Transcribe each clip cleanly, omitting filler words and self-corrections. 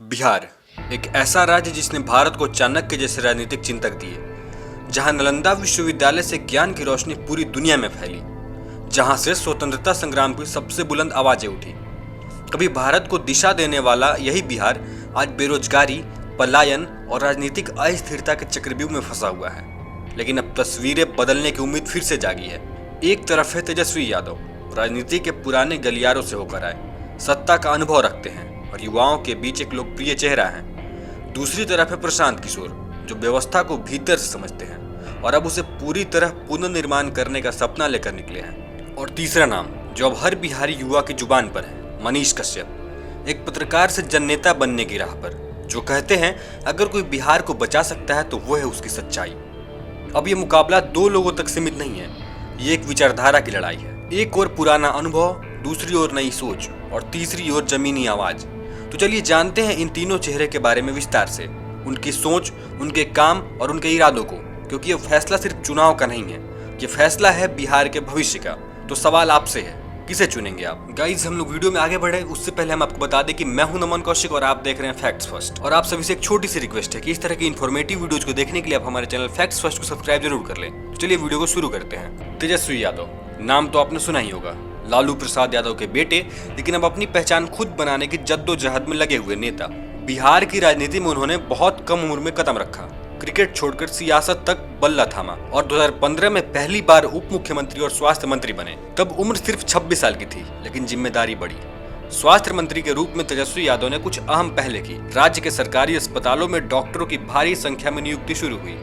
बिहार एक ऐसा राज्य जिसने भारत को चाणक्य जैसे राजनीतिक चिंतक दिए, जहां नालंदा विश्वविद्यालय से ज्ञान की रोशनी पूरी दुनिया में फैली, जहां से स्वतंत्रता संग्राम की सबसे बुलंद आवाजें उठी। कभी भारत को दिशा देने वाला यही बिहार आज बेरोजगारी, पलायन और राजनीतिक अस्थिरता के चक्रव्यूह में फंसा हुआ है। लेकिन अब तस्वीरें बदलने की उम्मीद फिर से जागी है। एक तरफ है तेजस्वी यादव, राजनीति के पुराने गलियारों से होकर आए, सत्ता का अनुभव रखते हैं और युवाओं के बीच एक लोकप्रिय चेहरा है। दूसरी तरफ है प्रशांत किशोर, जो व्यवस्था को भीतर से समझते हैं और अब उसे पूरी तरह पुनर्निर्माण करने का सपना लेकर निकले हैं। और तीसरा नाम जो अब हर बिहारी युवा की जुबान पर है, मनीष कश्यप, एक पत्रकार से जननेता बनने की राह पर, जो कहते हैं अगर कोई बिहार को बचा सकता है तो वो है उसकी सच्चाई। अब ये मुकाबला दो लोगों तक सीमित नहीं है, ये एक विचारधारा की लड़ाई है। एक और पुराना अनुभव, दूसरी ओर नई सोच और तीसरी ओर जमीनी आवाज। तो चलिए जानते हैं इन तीनों चेहरे के बारे में विस्तार से, उनकी सोच, उनके काम और उनके इरादों को, क्योंकि ये फैसला सिर्फ चुनाव का नहीं है, ये फैसला है बिहार के भविष्य का। तो सवाल आपसे है, किसे चुनेंगे आप? गाइज, हम लोग वीडियो में आगे बढ़े उससे पहले हम आपको बता दें कि मैं हूं नमन कौशिक और आप देख रहे हैं फैक्ट्स फर्स्ट। और आप सभी से एक छोटी सी रिक्वेस्ट है कि इस तरह की इन्फॉर्मेटिव वीडियोज को देखने के लिए आप हमारे चैनल फैक्ट्स फर्स्ट को सब्सक्राइब जरूर कर लें। तो चलिए वीडियो को शुरू करते हैं। तेजस्वी यादव, नाम तो आपने सुना ही होगा, लालू प्रसाद यादव के बेटे, लेकिन अब अपनी पहचान खुद बनाने की जद्दोजहद में लगे हुए नेता। बिहार की राजनीति में उन्होंने बहुत कम उम्र में कदम रखा, क्रिकेट छोड़कर सियासत तक बल्ला थामा और 2015 में पहली बार उप मुख्यमंत्री और स्वास्थ्य मंत्री बने। तब उम्र सिर्फ 26 साल की थी, लेकिन जिम्मेदारी बढ़ी। स्वास्थ्य मंत्री के रूप में तेजस्वी यादव ने कुछ अहम पहले की। राज्य के सरकारी अस्पतालों में डॉक्टरों की भारी संख्या में नियुक्ति शुरू हुई।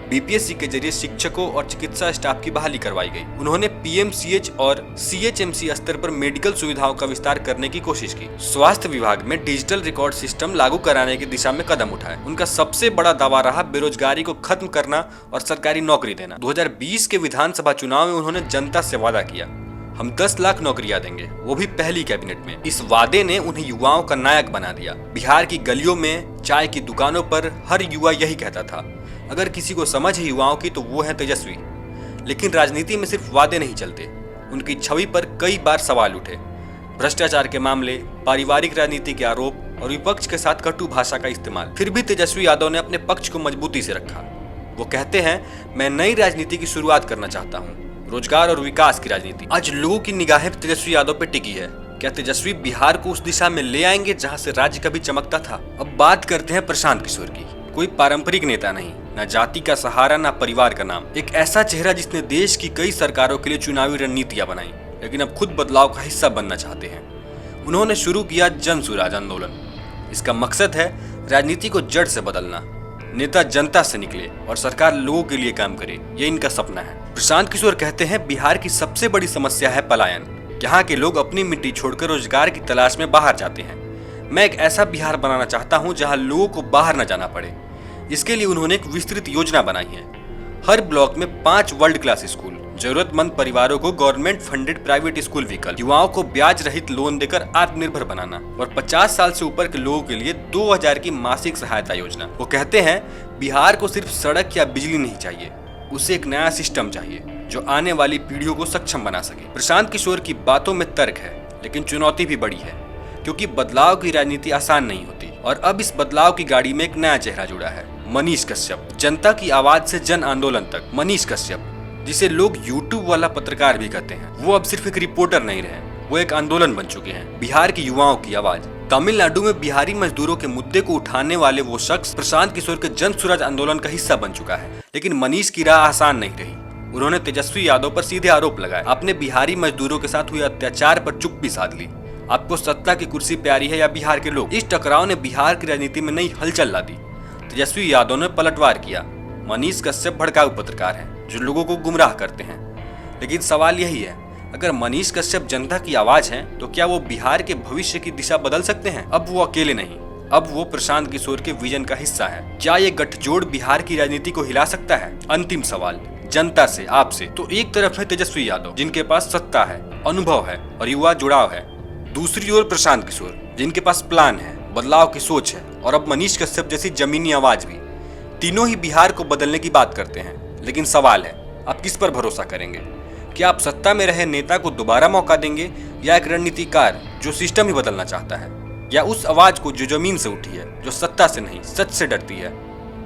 बीपीएससी के जरिए शिक्षकों और चिकित्सा स्टाफ की बहाली करवाई गई। उन्होंने पीएमसीएच और सीएचएमसी स्तर पर मेडिकल सुविधाओं का विस्तार करने की कोशिश की। स्वास्थ्य विभाग में डिजिटल रिकॉर्ड सिस्टम लागू कराने की दिशा में कदम उठाए। उनका सबसे बड़ा दावा रहा बेरोजगारी को खत्म करना और सरकारी नौकरी देना। 2020 के विधानसभा चुनाव में उन्होंने जनता से वादा किया, हम 10 लाख नौकरियां देंगे, वो भी पहली कैबिनेट में। इस वादे ने उन्हें युवाओं का नायक बना दिया। बिहार की गलियों में, चाय की दुकानों पर हर युवा यही कहता था, अगर किसी को समझ है युवाओं की तो वो है तेजस्वी। लेकिन राजनीति में सिर्फ वादे नहीं चलते, उनकी छवि पर कई बार सवाल उठे। भ्रष्टाचार के मामले, पारिवारिक राजनीति के आरोप और विपक्ष के साथ कटु भाषा का इस्तेमाल। फिर भी तेजस्वी यादव ने अपने पक्ष को मजबूती से रखा। वो कहते हैं, मैं नई राजनीति की शुरुआत करना चाहता हूँ, रोजगार और विकास की राजनीति। आज लोगों की निगाहें तेजस्वी यादव पे टिकी है। क्या तेजस्वी बिहार को उस दिशा में ले आएंगे जहां से राज्य कभी चमकता था? अब बात करते हैं प्रशांत किशोर की। कोई पारंपरिक नेता नहीं, न जाति का सहारा, न परिवार का नाम। एक ऐसा चेहरा जिसने देश की कई सरकारों के लिए चुनावी रणनीतियां बनाई, लेकिन अब खुद बदलाव का हिस्सा बनना चाहते हैं। उन्होंने शुरू किया जन सुराज आंदोलन। इसका मकसद है राजनीति को जड़ से बदलना। नेता जनता से निकले और सरकार लोगों के लिए काम करे, ये इनका सपना है। प्रशांत किशोर कहते हैं, बिहार की सबसे बड़ी समस्या है पलायन। यहाँ के लोग अपनी मिट्टी छोड़कर रोजगार की तलाश में बाहर जाते हैं। मैं एक ऐसा बिहार बनाना चाहता हूँ जहाँ लोगों को बाहर न जाना पड़े। इसके लिए उन्होंने एक विस्तृत योजना बनाई है। हर ब्लॉक में 5 वर्ल्ड क्लास स्कूल, जरूरतमंद परिवारों को गवर्नमेंट फंडेड प्राइवेट स्कूल विकल्प, युवाओं को ब्याज रहित लोन देकर आत्मनिर्भर बनाना और 50 साल से ऊपर के लोगों के लिए 2000 की मासिक सहायता योजना। वो कहते हैं, बिहार को सिर्फ सड़क या बिजली नहीं चाहिए, उसे एक नया सिस्टम चाहिए जो आने वाली पीढ़ियों को सक्षम बना सके। प्रशांत किशोर की बातों में तर्क है, लेकिन चुनौती भी बड़ी है, क्योंकि बदलाव की राजनीति आसान नहीं होती। और अब इस बदलाव की गाड़ी में एक नया चेहरा जुड़ा है, मनीष कश्यप। जनता की आवाज से जन आंदोलन तक। मनीष कश्यप, जिसे लोग यूट्यूब वाला पत्रकार भी कहते हैं, वो अब सिर्फ एक रिपोर्टर नहीं रहे, वो एक आंदोलन बन चुके हैं। बिहार की युवाओं की आवाज। तमिलनाडु में बिहारी मजदूरों के मुद्दे को उठाने वाले वो शख्स प्रशांत किशोर के जन सुराज आंदोलन का हिस्सा बन चुका है। लेकिन मनीष की राह आसान नहीं रही। उन्होंने तेजस्वी यादव पर सीधे आरोप लगाए। आपने बिहारी मजदूरों के साथ हुए अत्याचार पर चुप्पी साध ली। आपको सत्ता की कुर्सी प्यारी है या बिहार के लोग? इस टकराव ने बिहार की राजनीति में नई हलचल ला दी। तेजस्वी यादव ने पलटवार किया। मनीष कश्यप भड़काऊ पत्रकार हैं जो लोगों को गुमराह करते हैं। लेकिन सवाल यही है, अगर मनीष कश्यप जनता की आवाज हैं, तो क्या वो बिहार के भविष्य की दिशा बदल सकते हैं? अब वो अकेले नहीं, अब वो प्रशांत किशोर के विजन का हिस्सा है। क्या ये गठजोड़ बिहार की राजनीति को हिला सकता है? अंतिम सवाल जनता से, आपसे। तो एक तरफ है तेजस्वी यादव, जिनके पास सत्ता है, अनुभव है और युवा जुड़ाव है। दूसरी ओर प्रशांत किशोर, जिनके पास प्लान है, बदलाव की सोच है और अब मनीष कश्यप जैसी जमीनी आवाज भी। तीनों ही बिहार को बदलने की बात करते हैं, लेकिन सवाल है, आप किस पर भरोसा करेंगे? क्या आप सत्ता में रहे नेता को दोबारा मौका देंगे या एक रणनीतिकार जो सिस्टम ही बदलना चाहता है? या उस आवाज को जो जमीन से उठी है, जो सत्ता से नहीं सच से डरती है?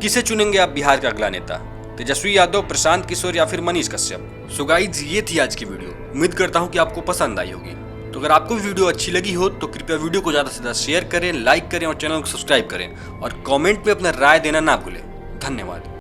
किसे चुनेंगे आप बिहार का अगला नेता? तेजस्वी यादव, प्रशांत किशोर या फिर मनीष कश्यप? सो गाइस, ये थी आज की वीडियो। उम्मीद करता हूँ कि आपको पसंद आई होगी। तो अगर आपको वीडियो अच्छी लगी हो तो कृपया वीडियो को ज्यादा से ज्यादा शेयर करें, लाइक करें और चैनल को सब्सक्राइब करें और कमेंट में अपना राय देना ना भूलें। धन्यवाद।